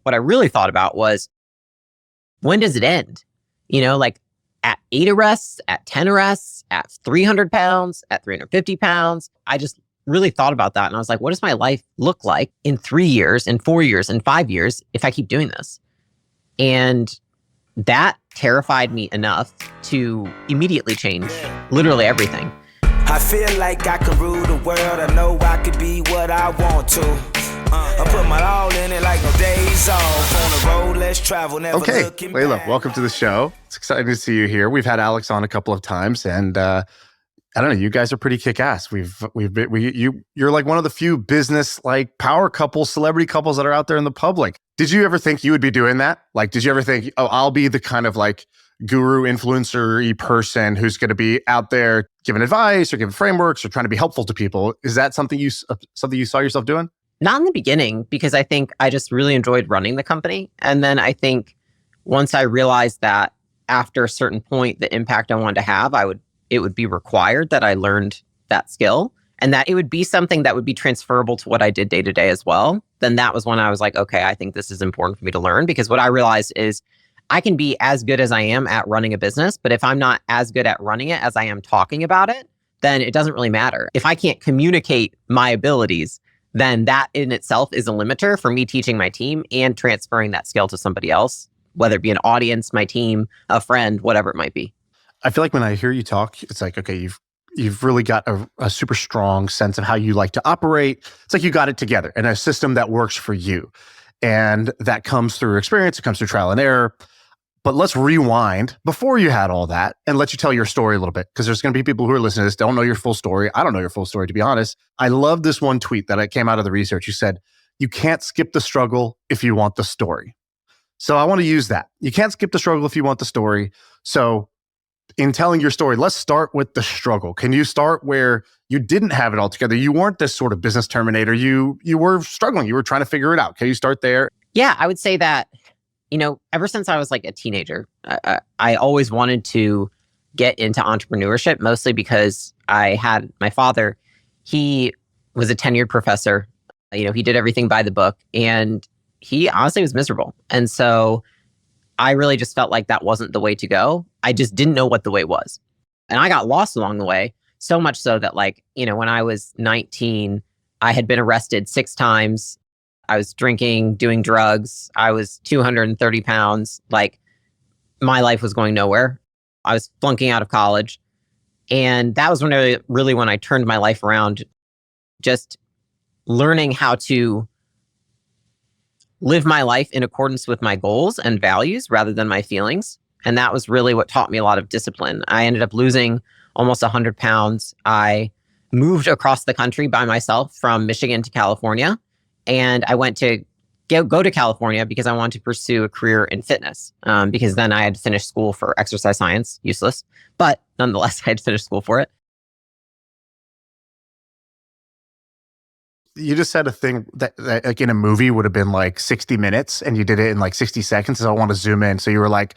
what I really thought about was, when does it end? Like at 8 arrests, at 10 arrests, at 300 pounds, at 350 pounds. I just really thought about that. And I was like, what does my life look like in 3 years, in 4 years, in 5 years if I keep doing this? And that terrified me enough to immediately change literally everything. I feel like I can rule the world. I know I could be what I want to. I put my all in it like no days off. On the road, let's travel, never looking Leila, back. welcome to the show. It's exciting to see you here. We've had Alex on a couple of times, and I don't know, you guys are pretty kick-ass. You're like one of the few business like power couples, celebrity couples that are out there in the public. Did you ever think you would be doing that? Like, did you ever think, oh, I'll be the kind of like guru influencer-y person who's going to be out there giving advice or giving frameworks or trying to be helpful to people? Is that something you saw yourself doing? Not in the beginning, because I think I just really enjoyed running the company. And then I think once I realized that after a certain point, the impact I wanted to have, it would be required that I learned that skill and that it would be something that would be transferable to what I did day to day as well. Then that was when I was like, okay, I think this is important for me to learn, because what I realized is I can be as good as I am at running a business, but if I'm not as good at running it as I am talking about it, then it doesn't really matter. If I can't communicate my abilities, then that in itself is a limiter for me teaching my team and transferring that skill to somebody else, whether it be an audience, my team, a friend, whatever it might be. I feel like when I hear you talk, it's like, okay, you've really got a super strong sense of how you like to operate. It's like you got it together and a system that works for you. And that comes through experience, it comes through trial and error. But let's rewind before you had all that and let you tell your story a little bit, because there's going to be people who are listening to this, don't know your full story. I don't know your full story, to be honest. I love this one tweet that came out of the research. You said, you can't skip the struggle if you want the story. So I want to use that. You can't skip the struggle if you want the story. So in telling your story, let's start with the struggle. Can you start where you didn't have it all together? You weren't this sort of business terminator. You were struggling. You were trying to figure it out. Can you start there? Yeah, I would say that, ever since I was like a teenager, I always wanted to get into entrepreneurship, mostly because I had my father, he was a tenured professor. He did everything by the book, and he honestly was miserable. And so I really just felt like that wasn't the way to go. I just didn't know what the way was. And I got lost along the way, so much so that when I was 19, I had been arrested 6 times. I was drinking, doing drugs. I was 230 pounds. Like, my life was going nowhere. I was flunking out of college. And that was when I turned my life around, just learning how to live my life in accordance with my goals and values rather than my feelings. And that was really what taught me a lot of discipline. I ended up losing almost 100 pounds. I moved across the country by myself from Michigan to California. And I went to go to California because I wanted to pursue a career in fitness, because then I had finished school for exercise science, useless. But nonetheless, I had finished school for it. You just said a thing that like in a movie would have been like 60 minutes and you did it in like 60 seconds. So I want to zoom in. So you were like,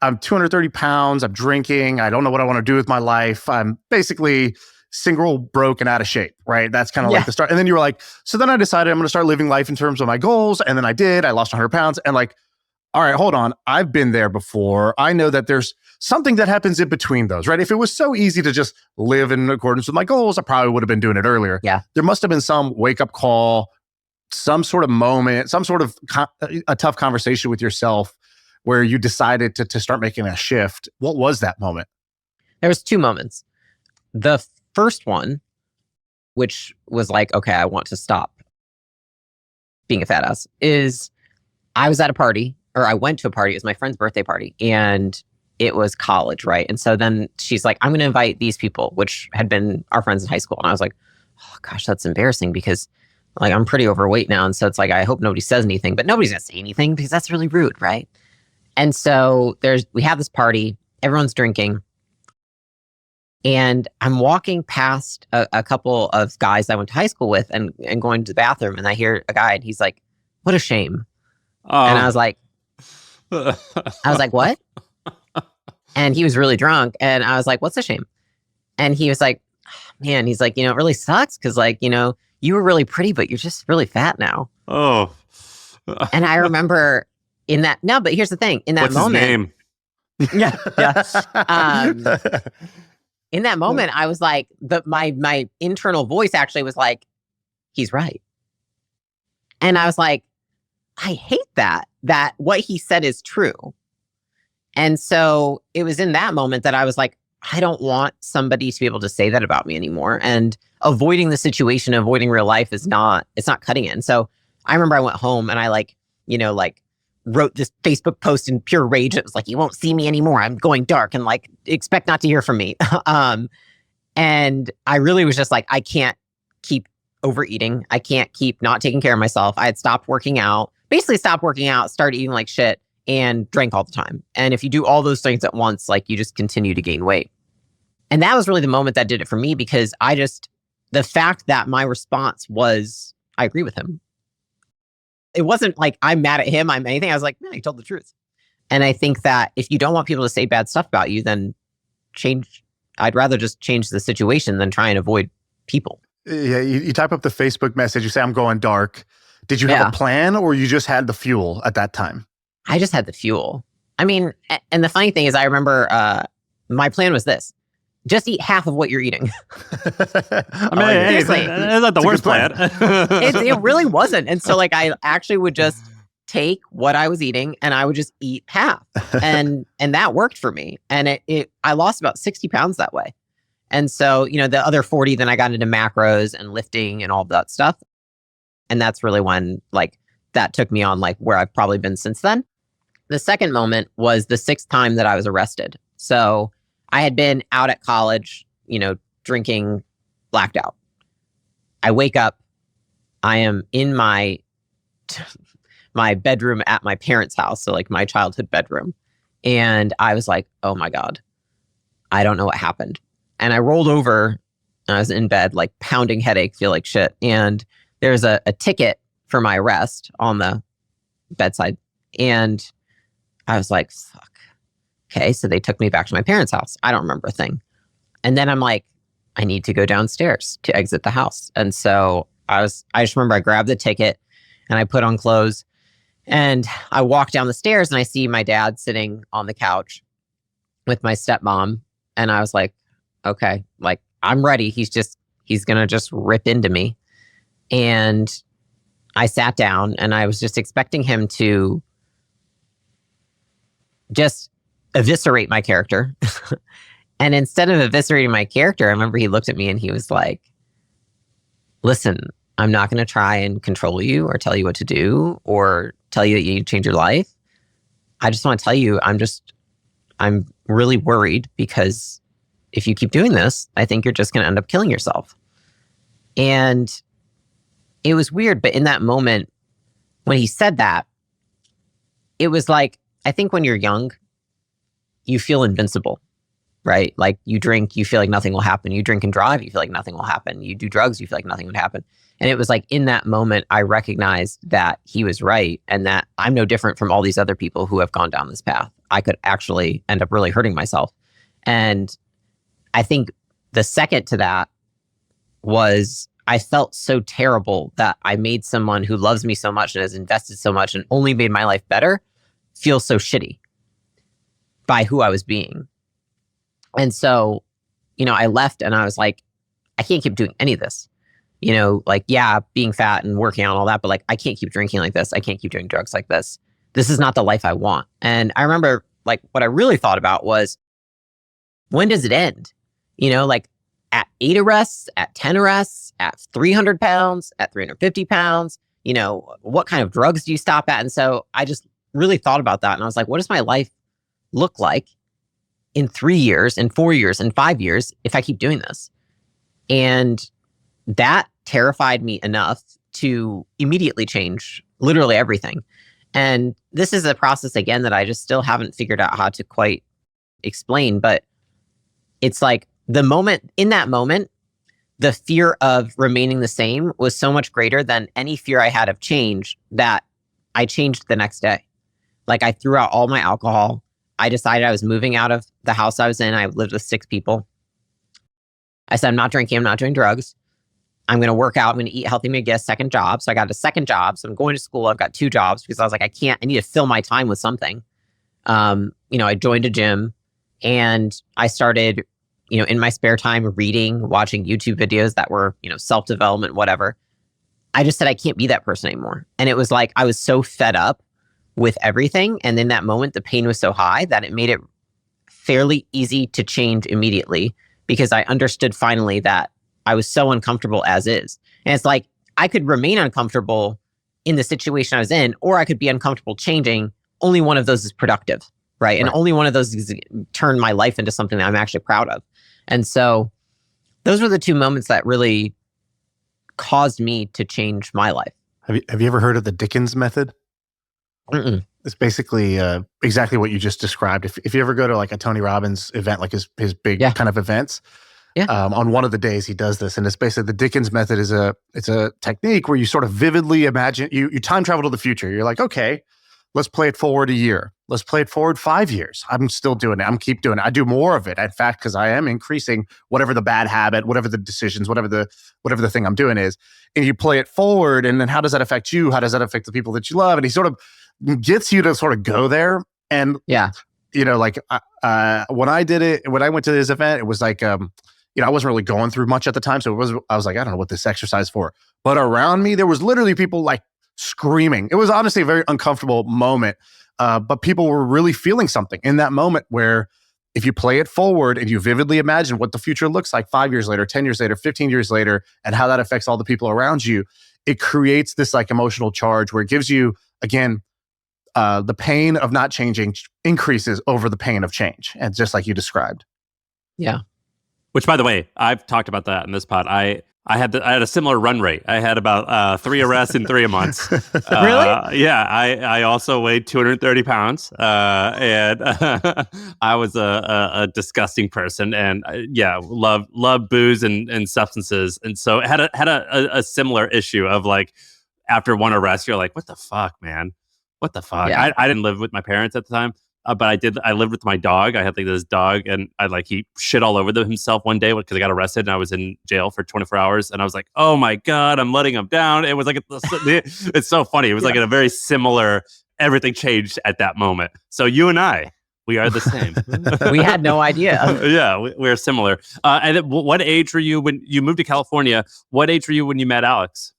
I'm 230 pounds. I'm drinking. I don't know what I want to do with my life. I'm basically single, broke, and out of shape, right? That's kind of like the start. And then you were like, so then I decided I'm going to start living life in terms of my goals. And then I did. I lost 100 pounds. And like, all right, hold on. I've been there before. I know that there's something that happens in between those, right? If it was so easy to just live in accordance with my goals, I probably would have been doing it earlier. Yeah. There must have been some wake-up call, some sort of moment, some sort of a tough conversation with yourself where you decided to start making a shift. What was that moment? There was 2 moments. The first one, which was like, okay, I want to stop being a fat ass, is I was at a party, or I went to a party. It was my friend's birthday party, and it was college, right? And so then she's like, I'm going to invite these people, which had been our friends in high school. And I was like, oh gosh, that's embarrassing, because like I'm pretty overweight now. And so it's like, I hope nobody says anything, but nobody's going to say anything because that's really rude, right? And so we have this party, everyone's drinking. And I'm walking past a couple of guys I went to high school with and going to the bathroom. And I hear a guy and he's like, what a shame. And I was like, what? And he was really drunk. And I was like, what's a shame? And he was like, man, he's like, it really sucks. Cause like, you were really pretty, but you're just really fat now. Oh, And I remember in that, no, but here's the thing. In that What's moment, his name? In that moment, I was like, my internal voice actually was like, he's right. And I was like, I hate that what he said is true. And so it was in that moment that I was like, I don't want somebody to be able to say that about me anymore. And avoiding the situation, avoiding real life it's not cutting it. And so I remember I went home and I wrote this Facebook post in pure rage. It was like, you won't see me anymore. I'm going dark and like, expect not to hear from me. And I really was just like, I can't keep overeating. I can't keep not taking care of myself. I had stopped working out, started eating like shit, and drank all the time. And if you do all those things at once, like you just continue to gain weight. And that was really the moment that did it for me, because the fact that my response was, I agree with him. It wasn't like I'm mad at him, I'm anything. I was like, no, he told the truth. And I think that if you don't want people to say bad stuff about you, then change. I'd rather just change the situation than try and avoid people. Yeah, you type up the Facebook message, you say, I'm going dark. Did you have a plan, or you just had the fuel at that time? I just had the fuel. I mean, and the funny thing is, I remember my plan was this: just eat half of what you're eating. I mean, hey, that's not the worst plan. It really wasn't. And so like, I actually would just take what I was eating and I would just eat half. And that worked for me. And I lost about 60 pounds that way. And so, the other 40, then I got into macros and lifting and all of that stuff. And that's really when like that took me on like where I've probably been since then. The second moment was the 6th time that I was arrested. So I had been out at college, drinking, blacked out. I wake up, I am in my bedroom at my parents' house. So like my childhood bedroom. And I was like, oh my God, I don't know what happened. And I rolled over and I was in bed, like pounding headache, feel like shit. And there's a ticket for my arrest on the bedside. And I was like, fuck. Okay, so they took me back to my parents' house. I don't remember a thing. And then I'm like, I need to go downstairs to exit the house. And so I just remember I grabbed the ticket and I put on clothes and I walked down the stairs and I see my dad sitting on the couch with my stepmom. And I was like, okay, like I'm ready. He's going to just rip into me. And I sat down and I was just expecting him to just eviscerate my character. And instead of eviscerating my character, I remember he looked at me and he was like, listen, I'm not going to try and control you or tell you what to do or tell you that you need to change your life. I just want to tell you, I'm really worried because if you keep doing this, I think you're just going to end up killing yourself. And it was weird. But in that moment, when he said that, it was like, I think when you're young, you feel invincible, right? Like you drink, you feel like nothing will happen. You drink and drive, you feel like nothing will happen. You do drugs, you feel like nothing would happen. And it was like in that moment, I recognized that he was right and that I'm no different from all these other people who have gone down this path. I could actually end up really hurting myself. And I think the second to that was I felt so terrible that I made someone who loves me so much and has invested so much and only made my life better feel so shitty by who I was being. And so, I left and I was like, I can't keep doing any of this. Like, yeah, being fat and working out and all that, but like, I can't keep drinking like this. I can't keep doing drugs like this. This is not the life I want. And I remember like what I really thought about was, when does it end? Like at 8 arrests, at 10 arrests, at 300 pounds, at 350 pounds, what kind of drugs do you stop at? And so I just really thought about that. And I was like, what does my life look like in 3 years, in 4 years, in 5 years, if I keep doing this? And that terrified me enough to immediately change literally everything. And this is a process, again, that I just still haven't figured out how to quite explain. But it's like in that moment, the fear of remaining the same was so much greater than any fear I had of change that I changed the next day. Like I threw out all my alcohol. I decided I was moving out of the house I was in. I lived with 6 people. I said, I'm not drinking. I'm not doing drugs. I'm going to work out. I'm going to eat healthy. I'm going to get a second job. So I got a second job. So I'm going to school. I've got 2 jobs because I was like, I need to fill my time with something. I joined a gym and I started, in my spare time reading, watching YouTube videos that were, self-development, whatever. I just said, I can't be that person anymore. And it was like, I was so fed up with everything. And in that moment, the pain was so high that it made it fairly easy to change immediately because I understood finally that I was so uncomfortable as is. And it's like, I could remain uncomfortable in the situation I was in, or I could be uncomfortable changing. Only one of those is productive, right? And only one of those is turn my life into something that I'm actually proud of. And so those were the 2 moments that really caused me to change my life. Have you ever heard of the Dickens Method? Mm-mm. It's basically exactly what you just described. If you ever go to like a Tony Robbins event, like his big kind of events, on one of the days he does this, and it's basically the Dickens Method is it's a technique where you sort of vividly imagine you time travel to the future. You're like, okay, let's play it forward a year. Let's play it forward 5 years. I'm still doing it. I'm keep doing it. I do more of it. In fact, because I am increasing whatever the bad habit, whatever the decisions, whatever the thing I'm doing is. And you play it forward, and then how does that affect you? How does that affect the people that you love? And he sort of gets you to sort of go there. And when I did it, when I went to this event, it was like I wasn't really going through much at the time, so I was like, I don't know what this exercise is for. But around me, there was literally people like screaming. It was honestly a very uncomfortable moment. But people were really feeling something in that moment where if you play it forward and you vividly imagine what the future looks like 5 years later, 10 years later, 15 years later, and how that affects all the people around you, it creates this like emotional charge where it gives you, again, the pain of not changing increases over the pain of change. And just like you described. Yeah. Which, by the way, I've talked about that in this pod. I had a similar run rate. I had about 3 arrests in 3 months. Really? Yeah. I also weighed 230 pounds, and I was a disgusting person, and love booze and substances, and so had a similar issue of like after one arrest, you're like, what the fuck, man? What the fuck? Yeah. I didn't live with my parents at the time. But I lived with my dog. I had like this dog, and he shit all over himself one day because I got arrested and I was in jail for 24 hours. And I was like, oh my God, I'm letting him down. It was like, it's so funny. It was like a very similar, everything changed at that moment. So you and I, we are the same. We had no idea. Yeah, we're similar. And what age were you when you moved to California? What age were you when you met Alex?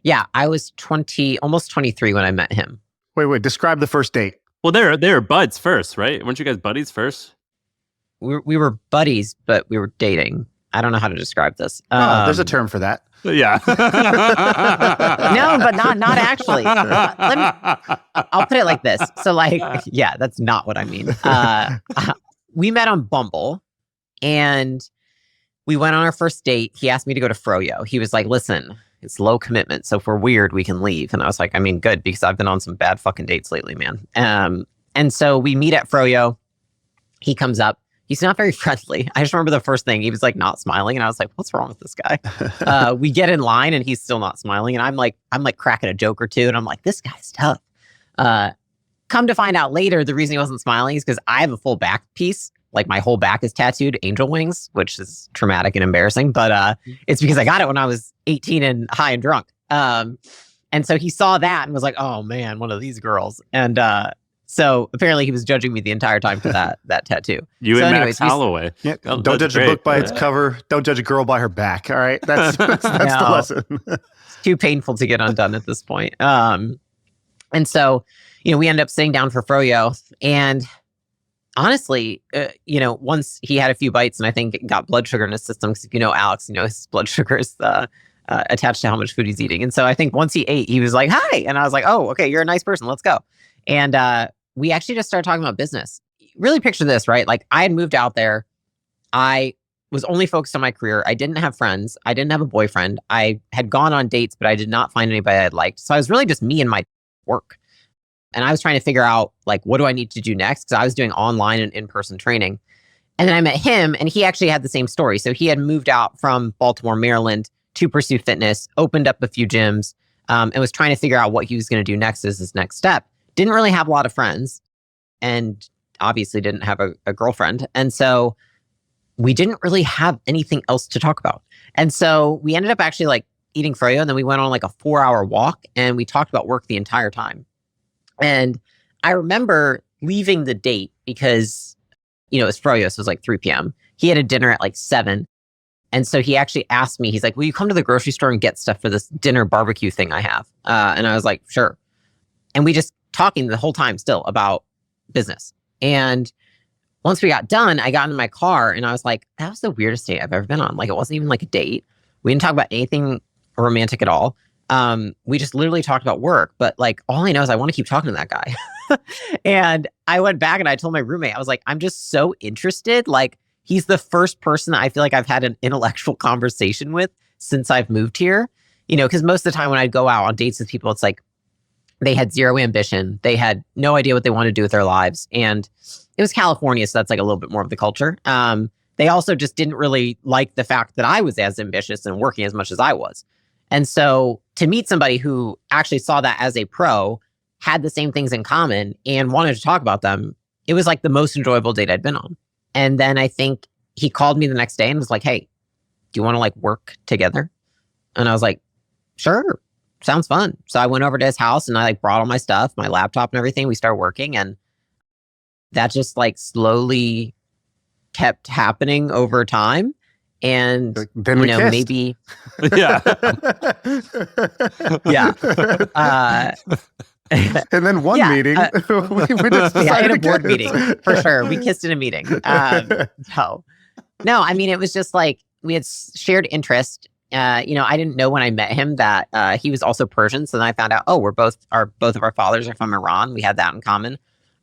Yeah, I was almost 23 when I met him. Wait, describe the first date. Well, they were buds first, right? Weren't you guys buddies first? We were buddies, but we were dating. I don't know how to describe this. There's a term for that. Yeah. No, but not actually. I'll put it like this. So that's not what I mean. We met on Bumble and we went on our first date. He asked me to go to Froyo. He was like, listen, it's low commitment. So if we're weird, we can leave. And I was like, I mean, good, because I've been on some bad fucking dates lately, man. And so we meet at Froyo. He comes up. He's not very friendly. I just remember the first thing, he was like not smiling. And I was like, what's wrong with this guy? We get in line and he's still not smiling. And I'm like cracking a joke or two. And I'm like, this guy's tough. Come to find out later, the reason he wasn't smiling is because I have a full back piece. Like my whole back is tattooed angel wings, which is traumatic and embarrassing. But it's because I got it when I was 18 and high and drunk. And so he saw that and was like, oh man, one of these girls. And so apparently he was judging me the entire time for that tattoo. You and Max Holloway. Yeah, don't judge a book by its cover. Don't judge a girl by her back. All right. That's the lesson. It's too painful to get undone at this point. And so, we ended up sitting down for Froyo, and honestly, once he had a few bites and I think got blood sugar in his system, because Alex, his blood sugar is attached to how much food he's eating. And so I think once he ate, he was like, hi. And I was like, oh, okay, you're a nice person. Let's go. And we actually just started talking about business. Really picture this, right? Like I had moved out there. I was only focused on my career. I didn't have friends. I didn't have a boyfriend. I had gone on dates, but I did not find anybody I liked. So I was really just me and my work. And I was trying to figure out, like, what do I need to do next? Because I was doing online and in-person training. And then I met him, and he actually had the same story. So he had moved out from Baltimore, Maryland to pursue fitness, opened up a few gyms, and was trying to figure out what he was going to do next as his next step. Didn't really have a lot of friends, and obviously didn't have a girlfriend. And so we didn't really have anything else to talk about. And so we ended up actually eating froyo, and then we went on like a 4-hour walk, and we talked about work the entire time. And I remember leaving the date because, it was froyo, so it was like 3 p.m. He had a dinner at like 7. And so he actually asked me, he's like, will you come to the grocery store and get stuff for this dinner barbecue thing I have? And I was like, sure. And we just talking the whole time still about business. And once we got done, I got into my car and I was like, that was the weirdest date I've ever been on. Like, it wasn't even like a date. We didn't talk about anything romantic at all. We just literally talked about work. But like, all I know is I want to keep talking to that guy. And I went back and I told my roommate, I was like, I'm just so interested. Like, he's the first person that I feel like I've had an intellectual conversation with since I've moved here. Because most of the time when I'd go out on dates with people, it's like they had zero ambition. They had no idea what they wanted to do with their lives. And it was California, so that's like a little bit more of the culture. They also just didn't really like the fact that I was as ambitious and working as much as I was. And so to meet somebody who actually saw that as a pro, had the same things in common, and wanted to talk about them, it was like the most enjoyable date I'd been on. And then I think he called me the next day and was like, hey, do you want to like work together? And I was like, sure, sounds fun. So I went over to his house and I like brought all my stuff, my laptop and everything. We started working, and that just like slowly kept happening over time. And then we kissed. Maybe Yeah. yeah. And then one meeting, we just in a decided board to meeting kiss. for sure. We kissed in a meeting. No, I mean, it was just like we had shared interest. I didn't know when I met him that he was also Persian. So then I found out, both of our fathers are from Iran. We had that in common.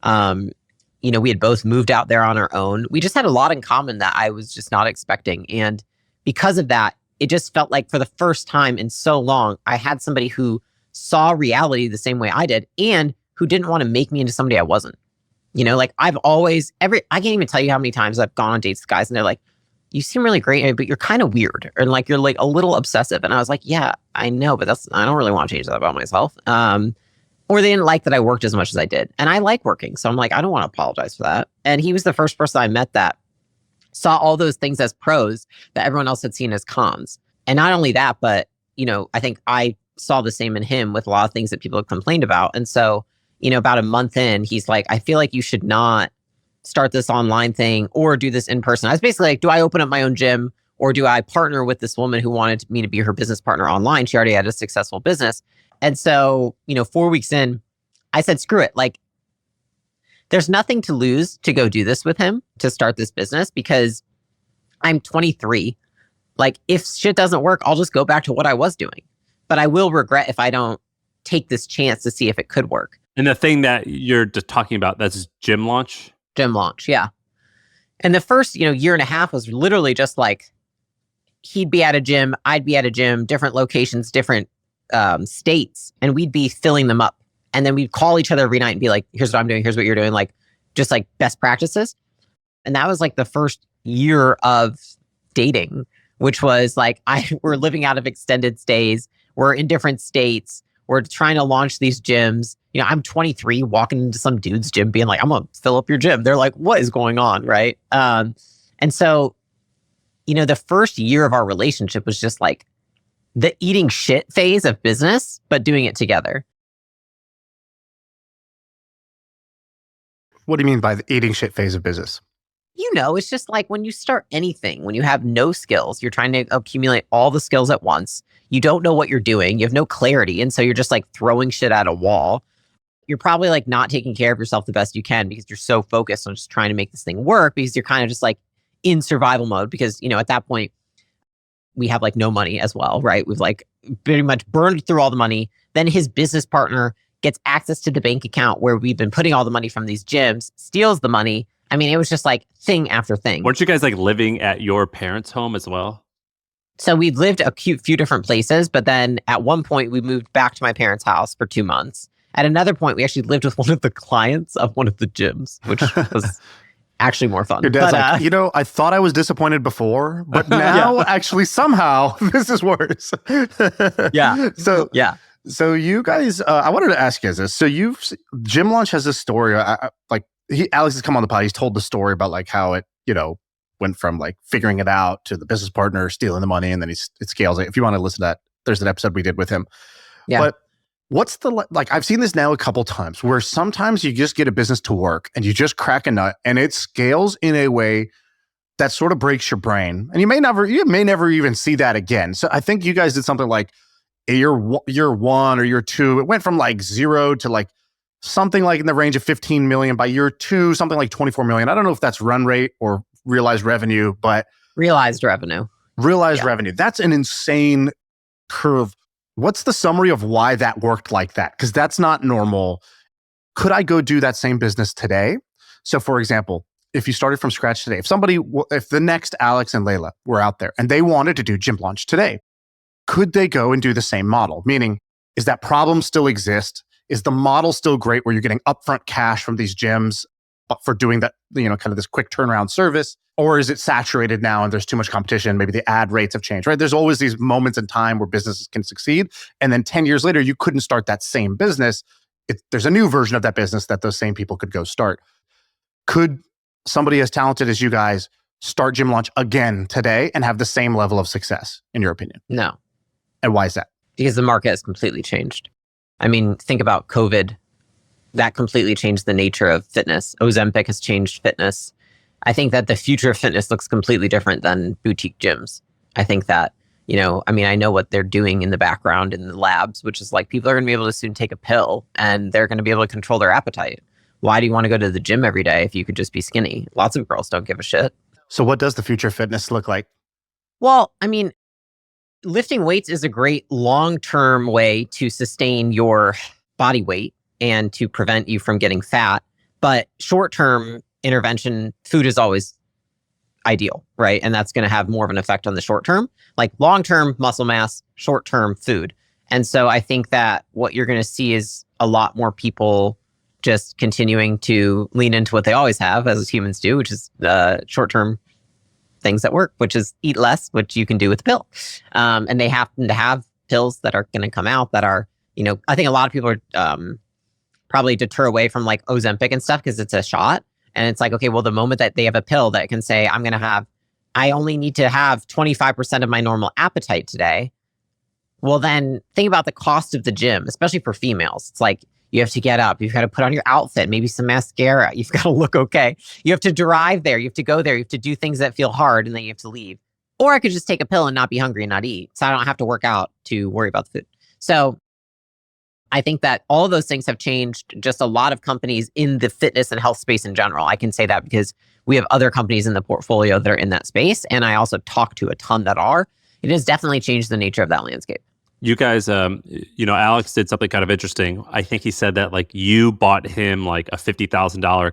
We had both moved out there on our own. We just had a lot in common that I was just not expecting. And because of that, it just felt like for the first time in so long, I had somebody who saw reality the same way I did and who didn't want to make me into somebody I wasn't. Like I've always, I can't even tell you how many times I've gone on dates with guys and they're like, you seem really great, but you're kind of weird. Or like, you're like a little obsessive. And I was like, yeah, I know, but I don't really want to change that about myself. Or they didn't like that I worked as much as I did. And I like working. So I'm like, I don't want to apologize for that. And he was the first person I met that saw all those things as pros that everyone else had seen as cons. And not only that, but, I think I saw the same in him with a lot of things that people had complained about. And so, about a month in, he's like, I feel like you should not start this online thing or do this in person. I was basically like, do I open up my own gym or do I partner with this woman who wanted me to be her business partner online? She already had a successful business. And so, 4 weeks in, I said, screw it. Like, there's nothing to lose to go do this with him, to start this business, because I'm 23. Like, if shit doesn't work, I'll just go back to what I was doing. But I will regret if I don't take this chance to see if it could work. And the thing that you're just talking about, that's gym launch? Gym launch, yeah. And the first, year and a half was literally just like, he'd be at a gym, I'd be at a gym, different locations, different states, and we'd be filling them up. And then we'd call each other every night and be like, here's what I'm doing, here's what you're doing, like, just like best practices. And that was like the first year of dating, which was like, we're living out of extended stays. We're in different states. We're trying to launch these gyms. I'm 23 walking into some dude's gym being like, I'm going to fill up your gym. They're like, what is going on? Right. And so, the first year of our relationship was just like the eating shit phase of business, but doing it together. What do you mean by the eating shit phase of business? It's just like when you start anything, when you have no skills, you're trying to accumulate all the skills at once. You don't know what you're doing. You have no clarity. And so you're just like throwing shit at a wall. You're probably like not taking care of yourself the best you can because you're so focused on just trying to make this thing work, because you're kind of just like in survival mode because, at that point we have like no money as well, right? We've like pretty much burned through all the money. Then his business partner gets access to the bank account where we've been putting all the money from these gyms, steals the money. I mean, it was just like thing after thing. Weren't you guys like living at your parents' home as well? So we lived a few different places, but then at one point we moved back to my parents' house for 2 months. At another point, we actually lived with one of the clients of one of the gyms, which was actually more fun. Your dad's like, I thought I was disappointed before, but now actually somehow this is worse. Yeah. So you guys, I wanted to ask you guys this. So Gym Launch has this story, Alex has come on the pod. He's told the story about like how it, went from like figuring it out to the business partner stealing the money, and then it scales. Like, if you want to listen to There's an episode we did with him. Yeah. But what's the, like, I've seen this now a couple times where sometimes you just get a business to work and you just crack a nut and it scales in a way that sort of breaks your brain. And you may never even see that again. So I think you guys did something like year one or year two. It went from like 0 to like something like in the range of 15 million. By year 2, something like 24 million. I don't know if that's run rate or realized revenue, but realized revenue. Revenue. That's an insane curve. What's the summary of why that worked like that? Because that's not normal. Could I go do that same business today? So for example, if you started from scratch today, if the next Alex and Leila were out there and they wanted to do gym launch today, could they go and do the same model? Meaning, is that problem still exist? Is the model still great where you're getting upfront cash from these gyms for doing that, kind of this quick turnaround service? Or is it saturated now and there's too much competition? Maybe the ad rates have changed, right? There's always these moments in time where businesses can succeed. And then 10 years later, you couldn't start that same business. There's a new version of that business that those same people could go start. Could somebody as talented as you guys start Gym Launch again today and have the same level of success, in your opinion? No. And why is that? Because the market has completely changed. I mean, think about COVID. That completely changed the nature of fitness. Ozempic has changed fitness. I think that the future of fitness looks completely different than boutique gyms. I think that, I know what they're doing in the background in the labs, which is like people are going to be able to soon take a pill and they're going to be able to control their appetite. Why do you want to go to the gym every day if you could just be skinny? Lots of girls don't give a shit. So what does the future of fitness look like? Well, lifting weights is a great long-term way to sustain your body weight and to prevent you from getting fat. But short-term intervention, food is always ideal, right? And that's going to have more of an effect on the short term. Like long-term muscle mass, short-term food. And so I think that what you're going to see is a lot more people just continuing to lean into what they always have, as humans do, which is short-term things that work, which is eat less, which you can do with a pill. And they happen to have pills that are going to come out that are, I think a lot of people are probably deter away from like Ozempic and stuff because it's a shot. And it's like, okay, well, the moment that they have a pill that can say, I only need to have 25% of my normal appetite today. Well, then think about the cost of the gym, especially for females. It's like, you have to get up, you've got to put on your outfit, maybe some mascara, you've got to look okay. You have to drive there, you have to go there, you have to do things that feel hard, and then you have to leave. Or I could just take a pill and not be hungry and not eat. So I don't have to work out to worry about the food. So I think that all of those things have changed just a lot of companies in the fitness and health space in general. I can say that because we have other companies in the portfolio that are in that space. And I also talk to a ton that are. It has definitely changed the nature of that landscape. You guys, Alex did something kind of interesting. I think he said that like you bought him like a $50,000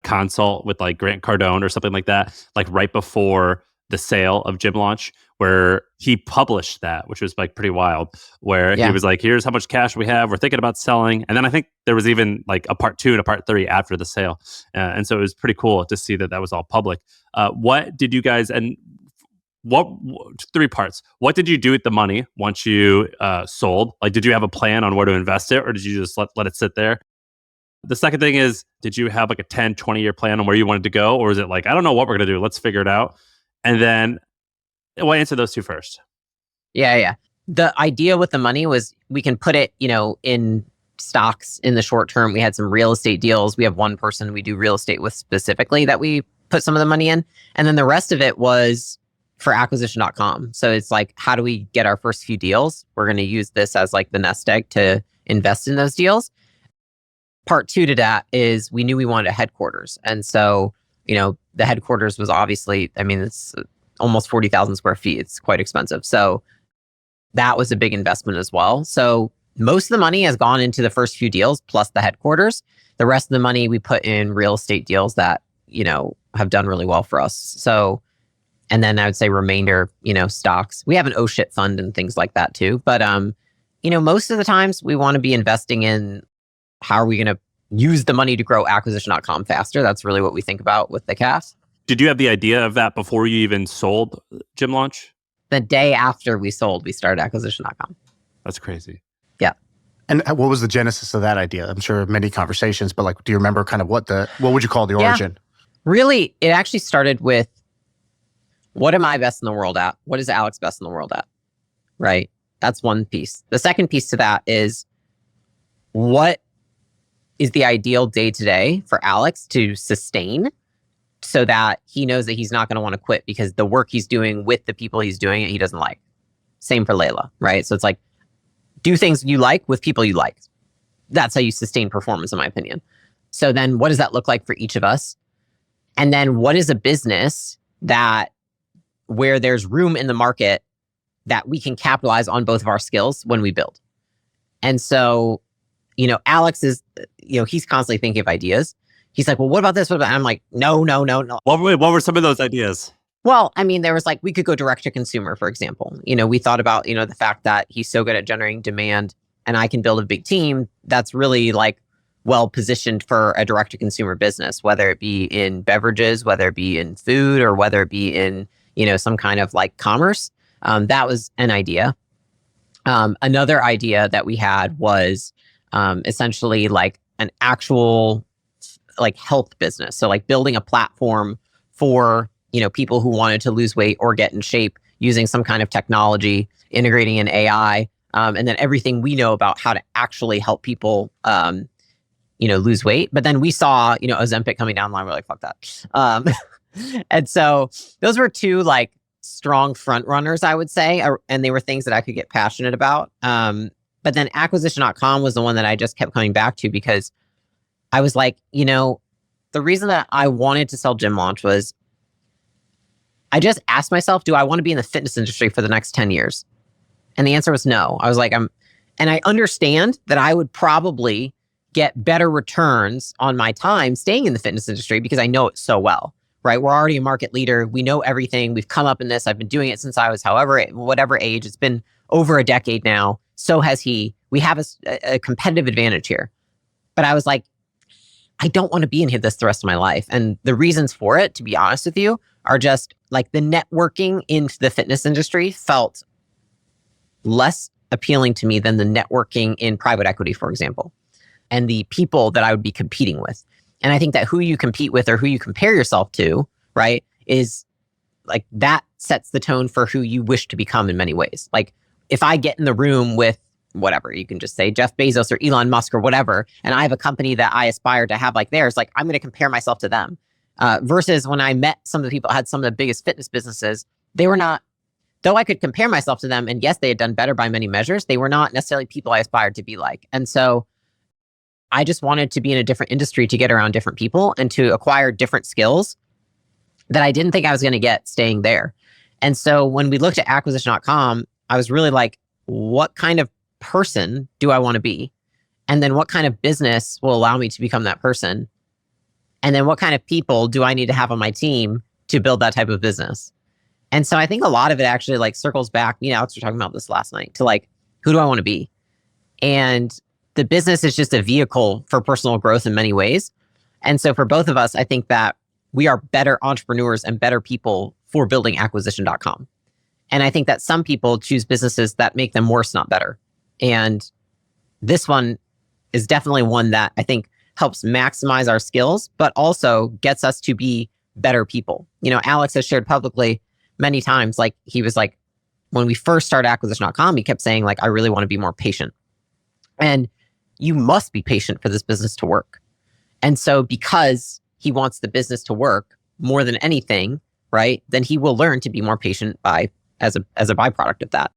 consult with like Grant Cardone or something like that, like right before the sale of Gym Launch, where he published that, which was like pretty wild, where he was like, here's how much cash we have. We're thinking about selling. And then I think there was even like a part 2 and a part 3 after the sale. And so it was pretty cool to see that was all public. What did you guys, and what 3 parts, what did you do with the money once you sold? Like, did you have a plan on where to invest it, or did you just let it sit there? The second thing is, did you have like a 10, 20-year plan on where you wanted to go? Or is it like, I don't know what we're going to do, let's figure it out? And then, well, answer those 2 first. Yeah. The idea with the money was we can put it, in stocks in the short term. We had some real estate deals. We have one person we do real estate with specifically that we put some of the money in. And then the rest of it was for acquisition.com. So it's like, how do we get our first few deals? We're going to use this as like the nest egg to invest in those deals. Part 2 to that is we knew we wanted a headquarters. And so, the headquarters was obviously, it's almost 40,000 square feet. It's quite expensive. So that was a big investment as well. So most of the money has gone into the first few deals plus the headquarters. The rest of the money we put in real estate deals that, have done really well for us. So, and then I would say remainder, stocks. We have an oh shit fund and things like that too. But, most of the times we want to be investing in how are we going to use the money to grow acquisition.com faster. That's really what we think about with the cash. Did you have the idea of that before you even sold Gym Launch? The day after we sold, we started acquisition.com. That's crazy. Yeah. And what was the genesis of that idea? I'm sure many conversations, but like, do you remember kind of what would you call the origin? Really, it actually started with, what am I best in the world at? What is Alex best in the world at? Right? That's one piece. The second piece to that is, what is the ideal day-to-day for Alex to sustain so that he knows that he's not going to want to quit because the work he's doing with the people he's doing it, he doesn't like. Same for Leila, right? So it's like, do things you like with people you like. That's how you sustain performance, in my opinion. So then what does that look like for each of us? And then what is a business that where there's room in the market that we can capitalize on both of our skills when we build? And so, Alex is, he's constantly thinking of ideas. He's like, well, what about this? What about? And I'm like, no. What were some of those ideas? Well, I mean, there was like, we could go direct to consumer, for example. We thought about, the fact that he's so good at generating demand and I can build a big team that's really like well positioned for a direct to consumer business, whether it be in beverages, whether it be in food, or whether it be in, some kind of like commerce. That was an idea. Another idea that we had was essentially like an actual like health business. So like building a platform for, people who wanted to lose weight or get in shape using some kind of technology, integrating in AI, and then everything we know about how to actually help people, lose weight. But then we saw, Ozempic coming down the line. We're like, fuck that. And so those were two like strong front runners, I would say. And they were things that I could get passionate about. But then acquisition.com was the one that I just kept coming back to because I was like, the reason that I wanted to sell Gym Launch was I just asked myself, do I want to be in the fitness industry for the next 10 years? And the answer was no. I was like, and I understand that I would probably get better returns on my time staying in the fitness industry because I know it so well, right? We're already a market leader. We know everything. We've come up in this. I've been doing it since I was whatever age. It's been over a decade now. So has he. We have a competitive advantage here. But I was like, I don't want to be in this the rest of my life. And the reasons for it, to be honest with you, are just like the networking in the fitness industry felt less appealing to me than the networking in private equity, for example, and the people that I would be competing with. And I think that who you compete with or who you compare yourself to, right, is like that sets the tone for who you wish to become in many ways. Like if I get in the room with whatever, you can just say Jeff Bezos or Elon Musk or whatever, and I have a company that I aspire to have like theirs, like I'm going to compare myself to them. Versus when I met some of the people who had some of the biggest fitness businesses, they were not, though I could compare myself to them, and yes, they had done better by many measures, they were not necessarily people I aspired to be like. And so I just wanted to be in a different industry to get around different people and to acquire different skills that I didn't think I was going to get staying there. And so when we looked at acquisition.com, I was really like, what kind of person do I want to be? And then what kind of business will allow me to become that person? And then what kind of people do I need to have on my team to build that type of business? And so I think a lot of it actually like circles back, Alex, we were talking about this last night, to like, who do I want to be? And the business is just a vehicle for personal growth in many ways. And so for both of us, I think that we are better entrepreneurs and better people for building acquisition.com. And I think that some people choose businesses that make them worse, not better. And this one is definitely one that I think helps maximize our skills, but also gets us to be better people. Alex has shared publicly many times, like he was like, when we first started acquisition.com, he kept saying like, I really want to be more patient. And you must be patient for this business to work. And so because he wants the business to work more than anything, right, then he will learn to be more patient as a byproduct of that.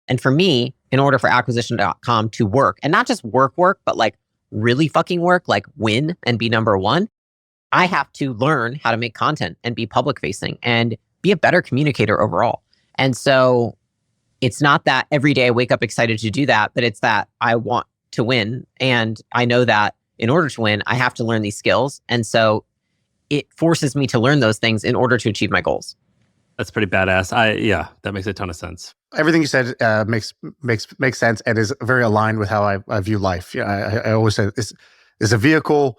And for me, in order for acquisition.com to work, and not just work, but like really fucking work, like win and be number one, I have to learn how to make content and be public facing and be a better communicator overall. And so it's not that every day I wake up excited to do that, but it's that I want to win. And I know that in order to win, I have to learn these skills. And so it forces me to learn those things in order to achieve my goals. That's pretty badass. Yeah, that makes a ton of sense. Everything you said makes sense and is very aligned with how I view life. I always say it's a vehicle.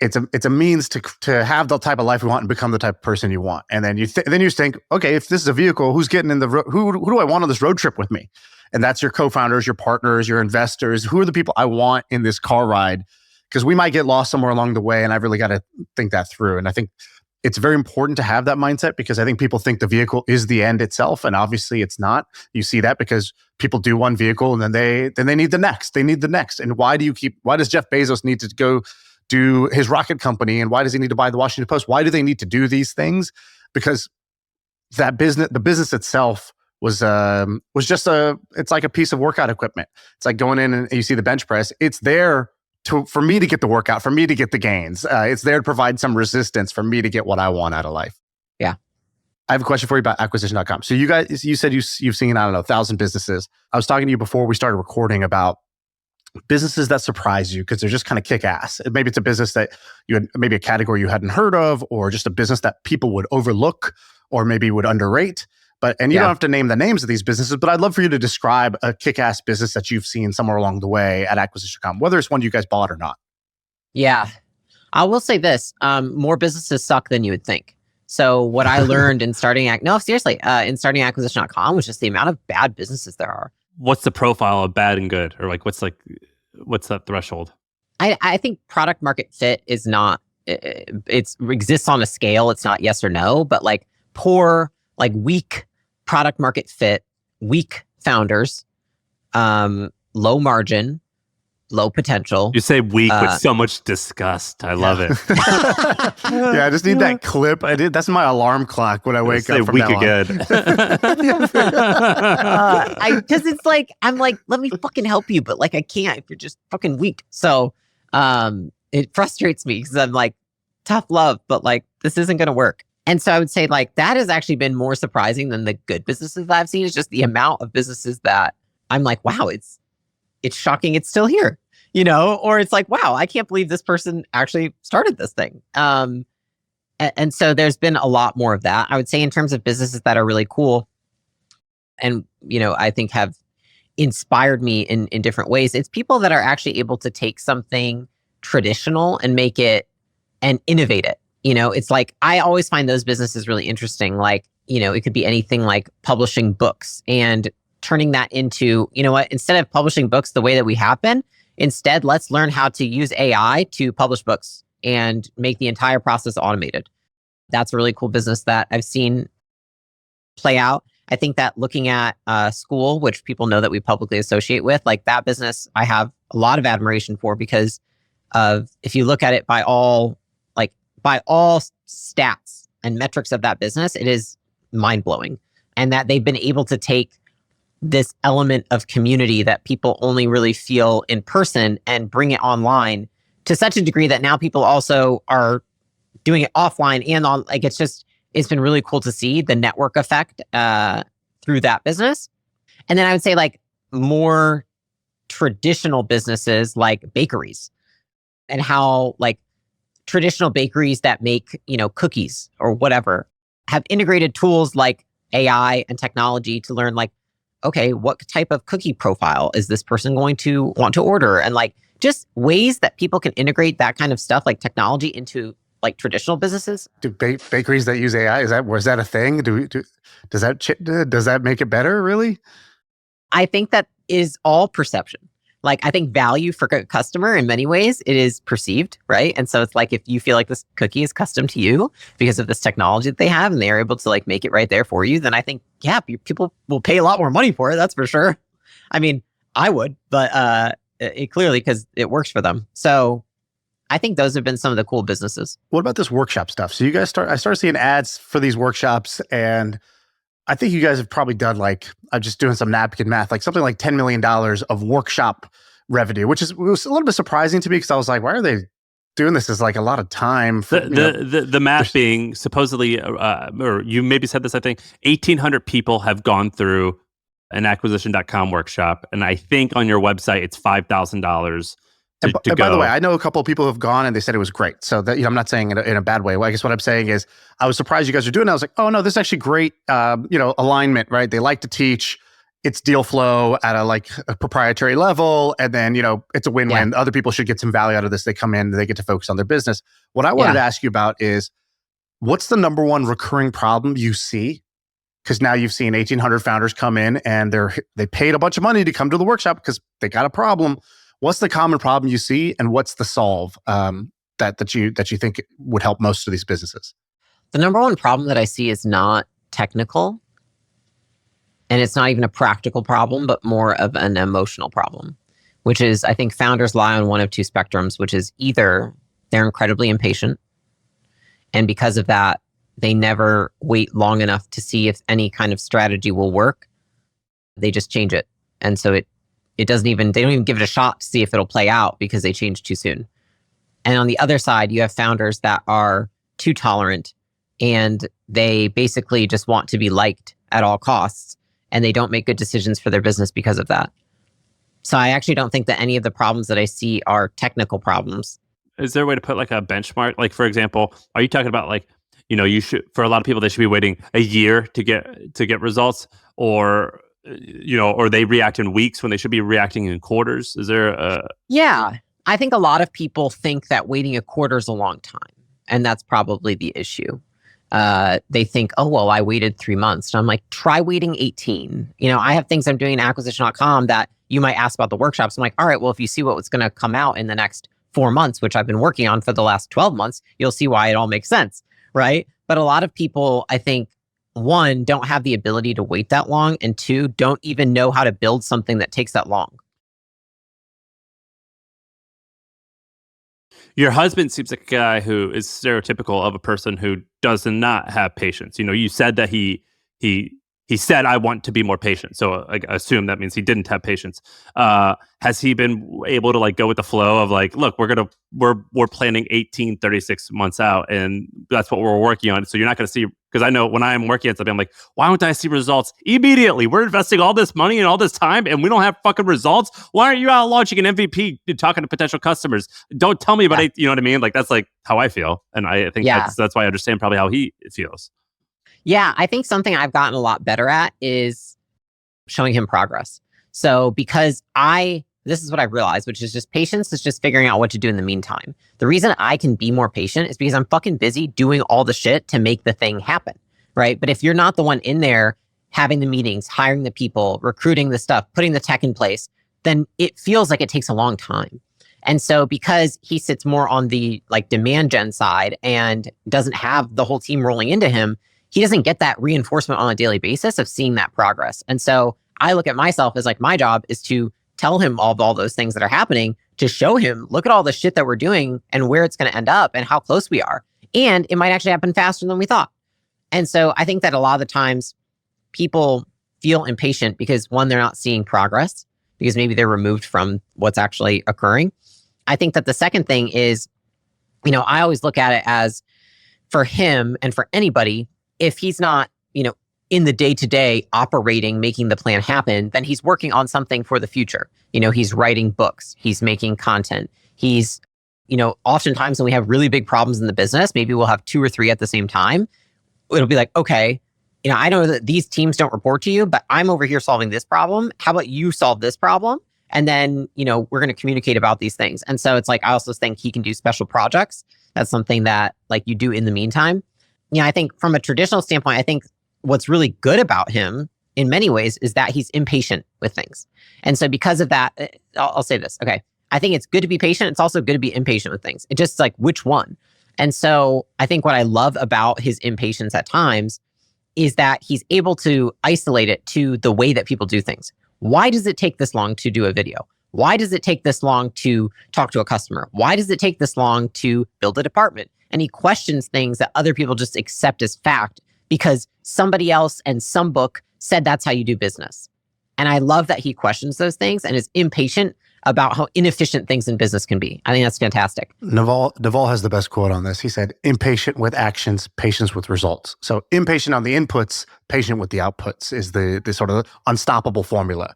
It's a means to have the type of life you want and become the type of person you want. And then you think, okay, if this is a vehicle, who's getting in the who do I want on this road trip with me? And that's your co-founders, your partners, your investors. Who are the people I want in this car ride? Because we might get lost somewhere along the way, and I've really got to think that through. And I think it's very important to have that mindset, because I think people think the vehicle is the end itself, and obviously it's not. You see that because people do one vehicle and then they need the next. They need the next. And why does Jeff Bezos need to go do his rocket company, and why does he need to buy the Washington Post? Why do they need to do these things? Because the business itself was just it's like a piece of workout equipment. It's like going in and you see the bench press. It's there for me to get the workout, for me to get the gains. It's there to provide some resistance for me to get what I want out of life. Yeah. I have a question for you about acquisition.com. So you said you've seen, I don't know, 1,000 businesses. I was talking to you before we started recording about businesses that surprise you because they're just kind of kick ass. Maybe it's a business that you had, maybe a category you hadn't heard of, or just a business that people would overlook or maybe would underrate. And you don't have to name the names of these businesses, but I'd love for you to describe a kick-ass business that you've seen somewhere along the way at acquisition.com, whether it's one you guys bought or not. Yeah. I will say this, more businesses suck than you would think. So what I learned in starting, in starting acquisition.com was just the amount of bad businesses there are. What's the profile of bad and good? Or like, what's that threshold? I think product market fit is not, it exists on a scale. It's not yes or no, but like poor, like weak product market fit, weak founders, low margin, low potential. You say weak with so much disgust. I love it. Yeah, I just need that clip. That's my alarm clock when I wake up from weak now again. Because it's like, I'm like, let me fucking help you, but like I can't if you're just fucking weak. So it frustrates me because I'm like, tough love, but like this isn't gonna work. And so I would say like that has actually been more surprising than the good businesses that I've seen. Is just the amount of businesses that I'm like, wow, it's shocking it's still here, or it's like, wow, I can't believe this person actually started this thing. And so there's been a lot more of that. I would say in terms of businesses that are really cool and, I think have inspired me in different ways. It's people that are actually able to take something traditional and make it and innovate it. It's like, I always find those businesses really interesting. Like, it could be anything like publishing books and turning that into, instead of publishing books the way that we have been, instead, let's learn how to use AI to publish books and make the entire process automated. That's a really cool business that I've seen play out. I think that looking at school, which people know that we publicly associate with, like that business, I have a lot of admiration for because of, if you look at it by all stats and metrics of that business, it is mind-blowing. And that they've been able to take this element of community that people only really feel in person and bring it online to such a degree that now people also are doing it offline and on. Like it's been really cool to see the network effect through that business. And then I would say like more traditional businesses like bakeries, and how like traditional bakeries that make, cookies or whatever have integrated tools like AI and technology to learn like, okay, what type of cookie profile is this person going to want to order? And like just ways that people can integrate that kind of stuff like technology into like traditional businesses. Do bakeries that use AI, was that a thing? Does that make it better, really? I think that is all perception. Like, I think value for a customer in many ways, it is perceived, right? And so it's like, if you feel like this cookie is custom to you because of this technology that they have and they are able to like make it right there for you, then I think, yeah, people will pay a lot more money for it. That's for sure. I mean, I would, but it clearly, because it works for them. So I think those have been some of the cool businesses. What about this workshop stuff? So you guys I started seeing ads for these workshops, and I think you guys have probably done like, I'm just doing some napkin math, like something like $10 million of workshop revenue, which was a little bit surprising to me because I was like, why are they doing this? Is like a lot of time. For, the math being supposedly, or you maybe said this, I think 1,800 people have gone through an acquisition.com workshop. And I think on your website, it's $5,000 to go. By the way, I know a couple of people who have gone and they said it was great. So that, I'm not saying in a bad way. Well, I guess what I'm saying is I was surprised you guys are doing it. I was like, oh no, this is actually great. Alignment, right? They like to teach. It's deal flow at a proprietary level. And then, it's a win-win. Other people should get some value out of this. They come in, they get to focus on their business. What I wanted to ask you about is, what's the number one recurring problem you see? Because now you've seen 1,800 founders come in and they paid a bunch of money to come to the workshop because they got a problem. What's the common problem you see, and what's the solve that you think would help most of these businesses? The number one problem that I see is not technical, and it's not even a practical problem, but more of an emotional problem, which is I think founders lie on one of two spectrums, which is either they're incredibly impatient, and because of that, they never wait long enough to see if any kind of strategy will work. They just change it. And so they don't even give it a shot to see if it'll play out because they change too soon. And on the other side, you have founders that are too tolerant and they basically just want to be liked at all costs, and they don't make good decisions for their business because of that. So I actually don't think that any of the problems that I see are technical problems. Is there a way to put like a benchmark? Like, for example, are you talking about like, you should, for a lot of people, they should be waiting a year to get results, or, or they react in weeks when they should be reacting in quarters? Is there a... Yeah, I think a lot of people think that waiting a quarter is a long time, and that's probably the issue. They think, oh, well, I waited 3 months. And I'm like, try waiting 18. I have things I'm doing in acquisition.com that you might ask about the workshops. I'm like, all right, well, if you see what's going to come out in the next 4 months, which I've been working on for the last 12 months, you'll see why it all makes sense, right? But a lot of people, I think, one, don't have the ability to wait that long, and two, don't even know how to build something that takes that long. Your husband seems like a guy who is stereotypical of a person who does not have patience. You said that he said, I want to be more patient. So I assume that means he didn't have patience. Has he been able to like go with the flow of like, look, we're planning 36 months out, and that's what we're working on. So you're not going to see, because I know when I'm working on something, I'm like, why don't I see results immediately? We're investing all this money and all this time, and we don't have fucking results. Why aren't you out launching an MVP and talking to potential customers? Don't tell me about it. You know what I mean? Like, that's like how I feel. And I think that's why I understand probably how he feels. Yeah, I think something I've gotten a lot better at is showing him progress. So because this is what I've realized, which is just patience is just figuring out what to do in the meantime. The reason I can be more patient is because I'm fucking busy doing all the shit to make the thing happen, right? But if you're not the one in there having the meetings, hiring the people, recruiting the stuff, putting the tech in place, then it feels like it takes a long time. And so because he sits more on the like demand gen side and doesn't have the whole team rolling into him, he doesn't get that reinforcement on a daily basis of seeing that progress. And so I look at myself as like, my job is to tell him all those things that are happening, to show him, look at all the shit that we're doing and where it's going to end up and how close we are. And it might actually happen faster than we thought. And so I think that a lot of the times people feel impatient because one, they're not seeing progress because maybe they're removed from what's actually occurring. I think that the second thing is, I always look at it as for him and for anybody, if he's not, in the day-to-day operating, making the plan happen, then he's working on something for the future. He's writing books, he's making content. He's, oftentimes when we have really big problems in the business, maybe we'll have 2 or 3 at the same time. It'll be like, okay, I know that these teams don't report to you, but I'm over here solving this problem. How about you solve this problem? And then, we're going to communicate about these things. And so it's like, I also think he can do special projects. That's something that like you do in the meantime. I think from a traditional standpoint, I think what's really good about him in many ways is that he's impatient with things. And so because of that, I'll say this. Okay. I think it's good to be patient. It's also good to be impatient with things. It's just like, which one? And so I think what I love about his impatience at times is that he's able to isolate it to the way that people do things. Why does it take this long to do a video? Why does it take this long to talk to a customer? Why does it take this long to build a department? And he questions things that other people just accept as fact because somebody else and some book said that's how you do business. And I love that he questions those things and is impatient about how inefficient things in business can be. I think that's fantastic. Naval has the best quote on this. He said, impatient with actions, patience with results. So impatient on the inputs, patient with the outputs is the sort of unstoppable formula.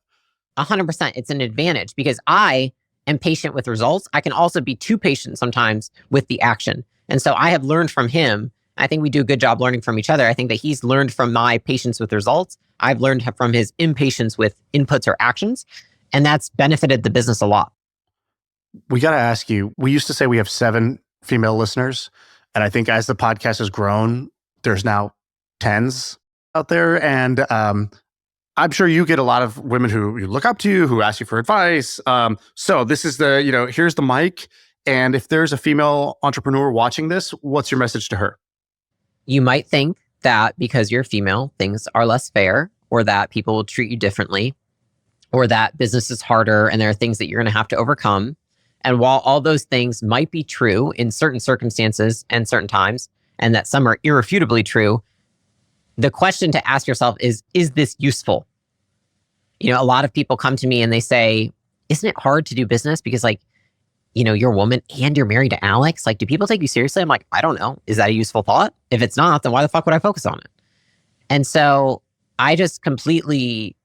100%. It's an advantage because I am patient with results. I can also be too patient sometimes with the action. And so I have learned from him. I think we do a good job learning from each other. I think that he's learned from my patience with results. I've learned from his impatience with inputs or actions. And that's benefited the business a lot. We got to ask you, we used to say we have 7 female listeners. And I think as the podcast has grown, there's now tens out there. And I'm sure you get a lot of women who look up to you, who ask you for advice. So this is here's the mic. And if there's a female entrepreneur watching this, what's your message to her? you might think that because you're female, things are less fair, or that people will treat you differently, or that business is harder and there are things that you're going to have to overcome. And while all those things might be true in certain circumstances and certain times, and that some are irrefutably true, the question to ask yourself is this useful? You know, a lot of people come to me and they say, isn't it hard to do business because like, you know, you're a woman and you're married to Alex? Like, do people take you seriously? I'm like, I don't know. Is that a useful thought? If it's not, then why the fuck would I focus on it? And so I just completely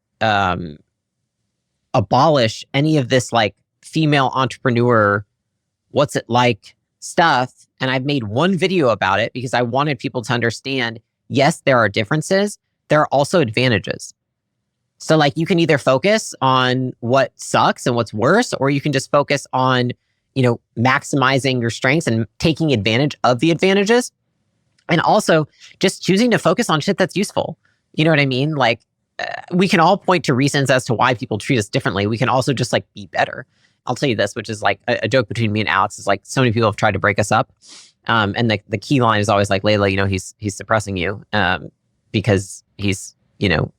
abolish any of this like female entrepreneur, what's it like stuff. And I've made one video about it because I wanted people to understand, yes, there are differences. There are also advantages. So like you can either focus on what sucks and what's worse, or you can just focus on, you know, maximizing your strengths and taking advantage of the advantages. And also just choosing to focus on shit that's useful. You know what I mean? Like we can all point to reasons as to why people treat us differently. We can also just like be better. I'll tell you this, which is like a joke between me and Alex, is like so many people have tried to break us up. And the key line is always like, Leila, you know, he's suppressing you because he's, you know,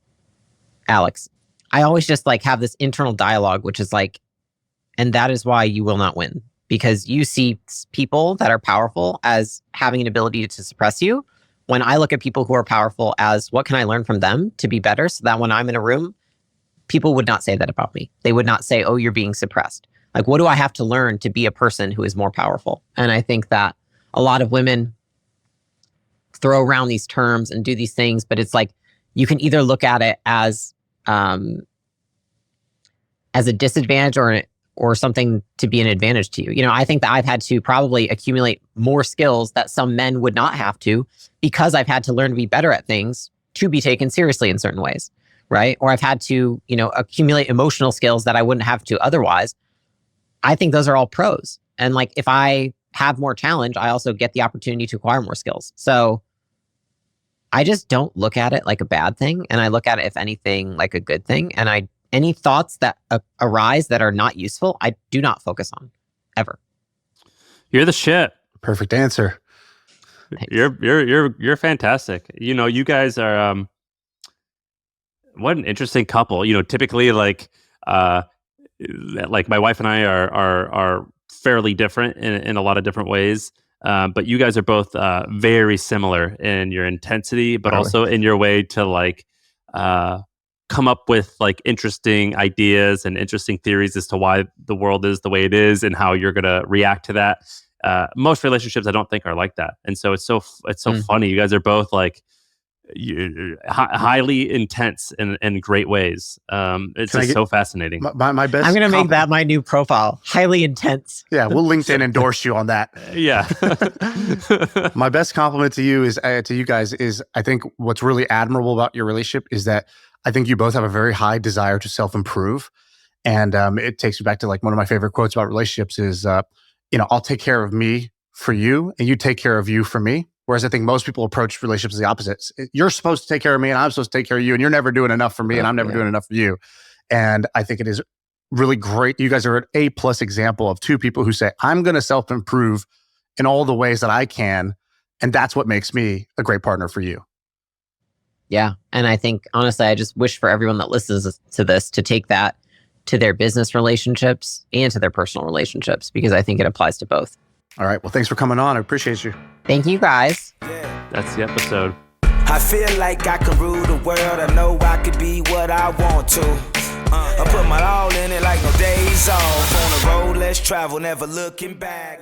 Alex. I always just like have this internal dialogue, which is like, and that is why you will not win, because you see people that are powerful as having an ability to suppress you. When I look at people who are powerful as what can I learn from them to be better, so that when I'm in a room, people would not say that about me. They would not say, oh, you're being suppressed. Like, what do I have to learn to be a person who is more powerful? And I think that a lot of women throw around these terms and do these things, but it's like, you can either look at it as a disadvantage or something to be an advantage to you. You know, I think that I've had to probably accumulate more skills that some men would not have to, because I've had to learn to be better at things to be taken seriously in certain ways, right? Or I've had to, you know, accumulate emotional skills that I wouldn't have to otherwise. I think those are all pros. And like, if I have more challenge, I also get the opportunity to acquire more skills. So I just don't look at it like a bad thing. And I look at it, if anything, like a good thing. And any thoughts that arise that are not useful, I do not focus on ever. You're the shit. Perfect answer. Thanks. You're fantastic. You know, you guys are what an interesting couple. You know, typically like my wife and I are fairly different in a lot of different ways. But you guys are both very similar in your intensity, but also in your way to like come up with like interesting ideas and interesting theories as to why the world is the way it is and how you're going to react to that. Most relationships I don't think are like that. And so it's so funny. You guys are both like highly intense in great ways. It's just so fascinating. My best. I'm going to make that my new profile. Highly intense. Yeah, we'll LinkedIn endorse you on that. Yeah. My best compliment to you is to you guys is, I think what's really admirable about your relationship is that I think you both have a very high desire to self-improve. And it takes me back to like one of my favorite quotes about relationships is, you know, I'll take care of me for you and you take care of you for me. Whereas I think most people approach relationships as the opposite. You're supposed to take care of me and I'm supposed to take care of you, and you're never doing enough for me and I'm never doing enough for you. And I think it is really great. You guys are an A+ example of two people who say, I'm going to self-improve in all the ways that I can. And that's what makes me a great partner for you. Yeah. And I think, honestly, I just wish for everyone that listens to this to take that to their business relationships and to their personal relationships, because I think it applies to both. All right. Well, thanks for coming on. I appreciate you. Thank you, guys. That's the episode. I feel like I can rule the world. I know I could be what I want to. I put my all in it like no days off. On the road, let's travel, never looking back.